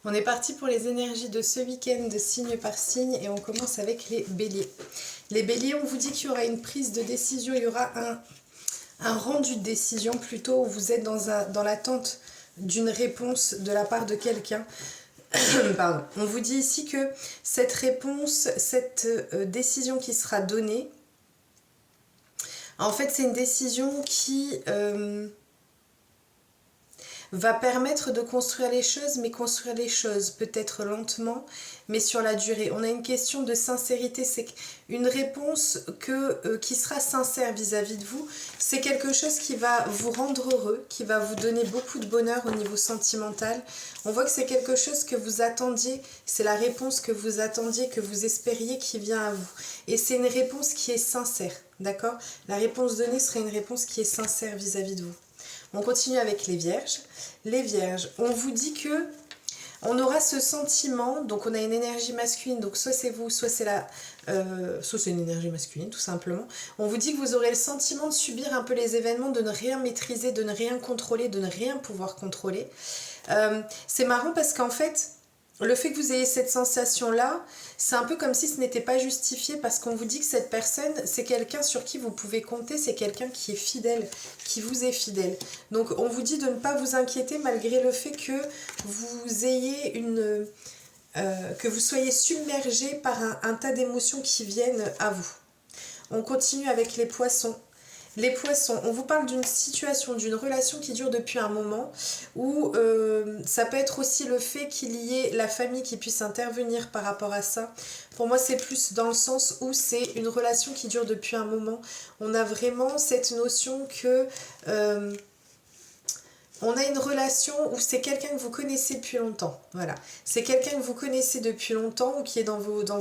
On est parti pour les énergies de ce week-end, signe par signe, et on commence avec les béliers. Les béliers, on vous dit qu'il y aura une prise de décision, il y aura un rendu de décision plutôt, où vous êtes dans l'attente d'une réponse de la part de quelqu'un. Pardon. On vous dit ici que cette réponse, cette décision qui sera donnée, en fait c'est une décision qui va permettre de construire les choses, mais construire les choses peut-être lentement, mais sur la durée. On a une question de sincérité, c'est une réponse qui sera sincère vis-à-vis de vous. C'est quelque chose qui va vous rendre heureux, qui va vous donner beaucoup de bonheur au niveau sentimental. On voit que c'est quelque chose que vous attendiez, c'est la réponse que vous attendiez, que vous espériez qui vient à vous. Et c'est une réponse qui est sincère, d'accord? La réponse donnée serait une réponse qui est sincère vis-à-vis de vous. On continue avec les vierges. Les vierges, on vous dit que on aura ce sentiment, donc on a une énergie masculine, donc soit c'est vous, soit c'est soit c'est une énergie masculine tout simplement. On vous dit que vous aurez le sentiment de subir un peu les événements, de ne rien maîtriser, de ne rien contrôler, de ne rien pouvoir contrôler. C'est marrant parce qu'en fait, le fait que vous ayez cette sensation-là, c'est un peu comme si ce n'était pas justifié parce qu'on vous dit que cette personne, c'est quelqu'un sur qui vous pouvez compter, c'est quelqu'un qui est fidèle, qui vous est fidèle. Donc on vous dit de ne pas vous inquiéter malgré le fait que vous ayez que vous soyez submergé par un tas d'émotions qui viennent à vous. On continue avec les poissons. Les poissons, on vous parle d'une situation, d'une relation qui dure depuis un moment, où ça peut être aussi le fait qu'il y ait la famille qui puisse intervenir par rapport à ça. Pour moi, c'est plus dans le sens où c'est une relation qui dure depuis un moment. On a vraiment cette notion que on a une relation où c'est quelqu'un que vous connaissez depuis longtemps. Voilà, c'est quelqu'un que vous connaissez depuis longtemps ou qui est dans votre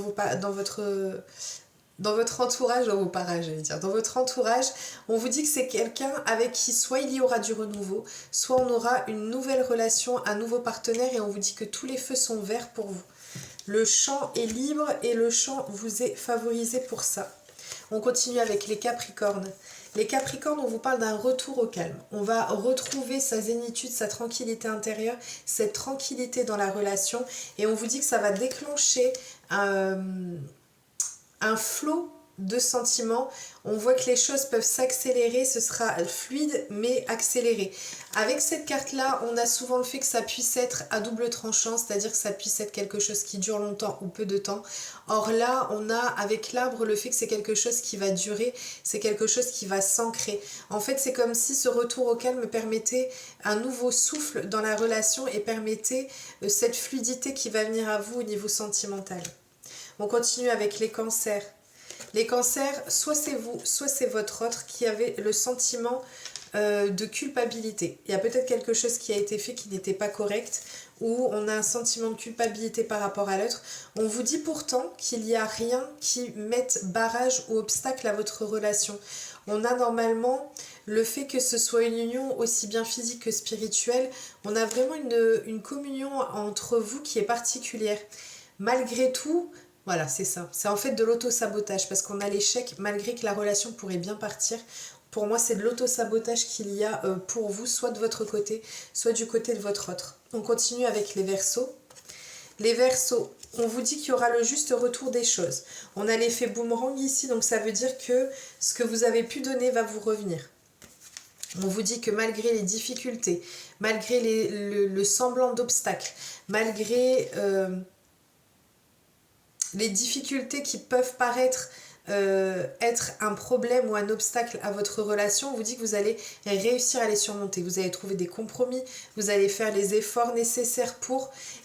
entourage, dans vos parages, j'allais dire, dans votre entourage, on vous dit que c'est quelqu'un avec qui soit il y aura du renouveau, soit on aura une nouvelle relation, un nouveau partenaire et on vous dit que tous les feux sont verts pour vous. Le champ est libre et le champ vous est favorisé pour ça. On continue avec les Capricornes. Les Capricornes, on vous parle d'un retour au calme. On va retrouver sa zénitude, sa tranquillité intérieure, cette tranquillité dans la relation et on vous dit que ça va déclencher un flot de sentiments. On voit que les choses peuvent s'accélérer, ce sera fluide mais accéléré. Avec cette carte là, on a souvent le fait que ça puisse être à double tranchant, c'est-à-dire que ça puisse être quelque chose qui dure longtemps ou peu de temps. Or là, on a avec l'arbre le fait que c'est quelque chose qui va durer, c'est quelque chose qui va s'ancrer. En fait, c'est comme si ce retour au calme permettait un nouveau souffle dans la relation et permettait cette fluidité qui va venir à vous au niveau sentimental. On continue avec les cancers. Les cancers, soit c'est vous, soit c'est votre autre qui avait le sentiment de culpabilité. Il y a peut-être quelque chose qui a été fait qui n'était pas correct, ou on a un sentiment de culpabilité par rapport à l'autre. On vous dit pourtant qu'il n'y a rien qui mette barrage ou obstacle à votre relation. On a normalement le fait que ce soit une union aussi bien physique que spirituelle. On a vraiment une communion entre vous qui est particulière. Malgré tout, voilà, c'est ça. C'est en fait de l'auto-sabotage parce qu'on a l'échec malgré que la relation pourrait bien partir. Pour moi, c'est de l'auto-sabotage qu'il y a pour vous, soit de votre côté, soit du côté de votre autre. On continue avec les Verseaux. Les Verseaux, on vous dit qu'il y aura le juste retour des choses. On a l'effet boomerang ici, donc ça veut dire que ce que vous avez pu donner va vous revenir. On vous dit que malgré les difficultés, malgré le semblant d'obstacle, malgré les difficultés qui peuvent paraître être un problème ou un obstacle à votre relation, on vous dit que vous allez réussir à les surmonter. Vous allez trouver des compromis, vous allez faire les efforts nécessaires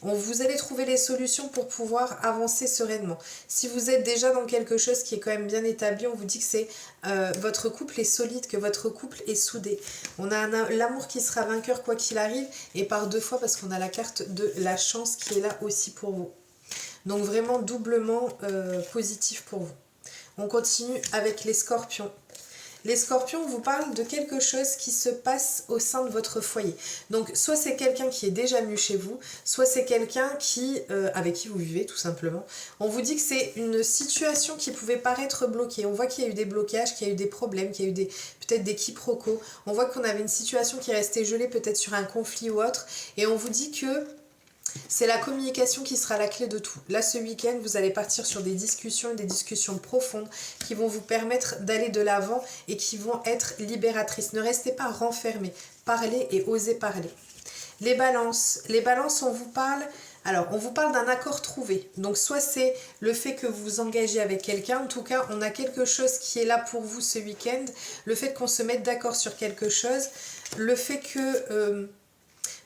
vous allez trouver les solutions pour pouvoir avancer sereinement. Si vous êtes déjà dans quelque chose qui est quand même bien établi, on vous dit que c'est votre couple est solide, que votre couple est soudé. On a l'amour qui sera vainqueur quoi qu'il arrive, et par deux fois parce qu'on a la carte de la chance qui est là aussi pour vous. Donc vraiment doublement positif pour vous. On continue avec les Scorpions. Les Scorpions vous parlent de quelque chose qui se passe au sein de votre foyer. Donc soit c'est quelqu'un qui est déjà venu chez vous, soit c'est quelqu'un avec qui vous vivez tout simplement. On vous dit que c'est une situation qui pouvait paraître bloquée. On voit qu'il y a eu des blocages, qu'il y a eu des problèmes, qu'il y a eu peut-être des quiproquos. On voit qu'on avait une situation qui est restée gelée peut-être sur un conflit ou autre. Et on vous dit que C'est la communication qui sera la clé de tout. Là, ce week-end, vous allez partir sur des discussions profondes qui vont vous permettre d'aller de l'avant et qui vont être libératrices. Ne restez pas renfermés. Parlez et osez parler. Les balances, on vous parle... Alors, on vous parle d'un accord trouvé. Donc, soit c'est le fait que vous vous engagez avec quelqu'un. En tout cas, on a quelque chose qui est là pour vous ce week-end. Le fait qu'on se mette d'accord sur quelque chose. Le fait que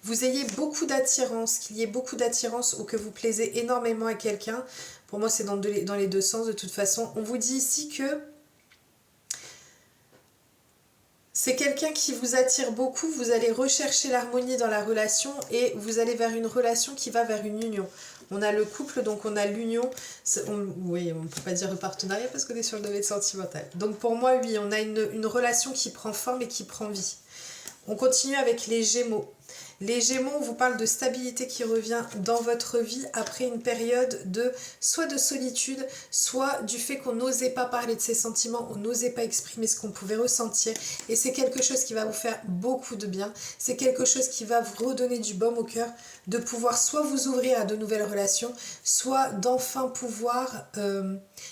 vous ayez beaucoup d'attirance, qu'il y ait beaucoup d'attirance ou que vous plaisez énormément à quelqu'un. Pour moi, c'est dans les deux sens de toute façon. On vous dit ici que c'est quelqu'un qui vous attire beaucoup, vous allez rechercher l'harmonie dans la relation et vous allez vers une relation qui va vers une union. On a le couple, donc on a l'union. Oui, on ne peut pas dire partenariat parce qu'on est sur le domaine sentimental. Donc pour moi, oui, on a une relation qui prend forme et qui prend vie. On continue avec les Gémeaux. Les Gémeaux, on vous parle de stabilité qui revient dans votre vie après une période soit de solitude, soit du fait qu'on n'osait pas parler de ses sentiments, on n'osait pas exprimer ce qu'on pouvait ressentir. Et c'est quelque chose qui va vous faire beaucoup de bien. C'est quelque chose qui va vous redonner du baume au cœur, de pouvoir soit vous ouvrir à de nouvelles relations, soit d'enfin pouvoir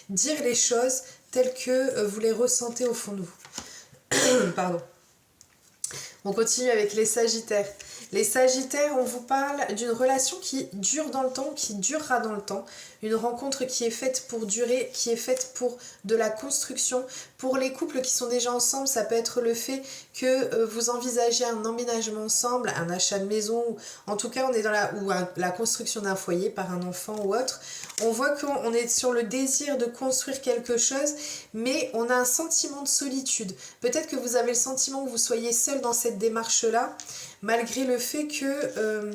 dire les choses telles que vous les ressentez au fond de vous. Pardon. On continue avec les Sagittaires. Les Sagittaires, on vous parle d'une relation qui dure dans le temps, qui durera dans le temps. Une rencontre qui est faite pour durer, qui est faite pour de la construction. Pour les couples qui sont déjà ensemble, ça peut être le fait que vous envisagez un emménagement ensemble, un achat de maison. En tout cas, on est dans la construction d'un foyer par un enfant ou autre. On voit qu'on est sur le désir de construire quelque chose, mais on a un sentiment de solitude. Peut-être que vous avez le sentiment que vous soyez seul dans cette démarche-là, malgré le fait que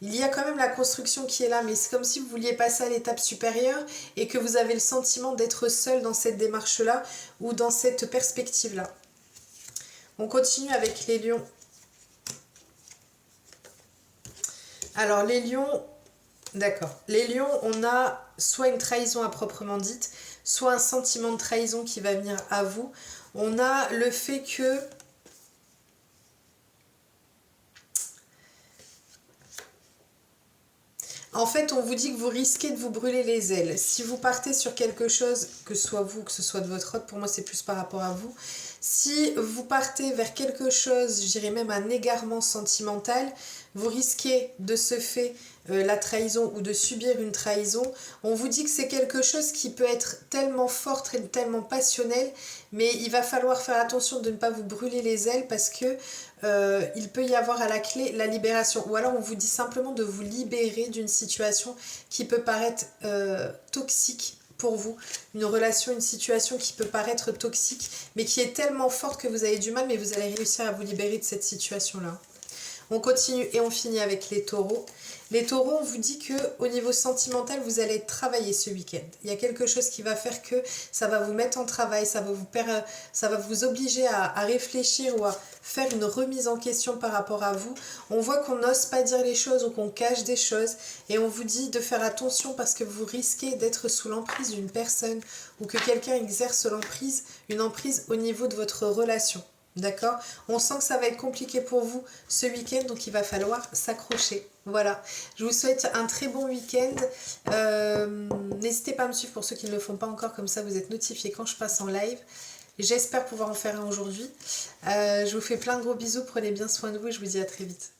il y a quand même la construction qui est là, mais c'est comme si vous vouliez passer à l'étape supérieure et que vous avez le sentiment d'être seul dans cette démarche-là ou dans cette perspective-là. On continue avec les lions. Alors les lions, d'accord. Les lions, on a soit une trahison à proprement dite, soit un sentiment de trahison qui va venir à vous. On a le fait que en fait, on vous dit que vous risquez de vous brûler les ailes. Si vous partez sur quelque chose, que ce soit vous, que ce soit de votre autre, pour moi c'est plus par rapport à vous. Si vous partez vers quelque chose, je dirais même un égarement sentimental, vous risquez de ce fait la trahison ou de subir une trahison. On vous dit que c'est quelque chose qui peut être tellement fort, tellement passionnel, mais il va falloir faire attention de ne pas vous brûler les ailes parce que il peut y avoir à la clé la libération. Ou alors on vous dit simplement de vous libérer d'une situation qui peut paraître toxique pour vous, une relation, une situation qui peut paraître toxique, mais qui est tellement forte que vous avez du mal, mais vous allez réussir à vous libérer de cette situation-là. On continue et on finit avec les taureaux. Les taureaux, on vous dit que au niveau sentimental, vous allez travailler ce week-end. Il y a quelque chose qui va faire que ça va vous mettre en travail, ça va vous obliger à réfléchir ou à faire une remise en question par rapport à vous. On voit qu'on n'ose pas dire les choses ou qu'on cache des choses et on vous dit de faire attention parce que vous risquez d'être sous l'emprise d'une personne ou que quelqu'un exerce une emprise au niveau de votre relation. D'accord? On sent que ça va être compliqué pour vous ce week-end, donc il va falloir s'accrocher. Voilà, je vous souhaite un très bon week-end. N'hésitez pas à me suivre pour ceux qui ne le font pas encore, comme ça vous êtes notifiés quand je passe en live. J'espère pouvoir en faire un aujourd'hui. Je vous fais plein de gros bisous, prenez bien soin de vous et je vous dis à très vite.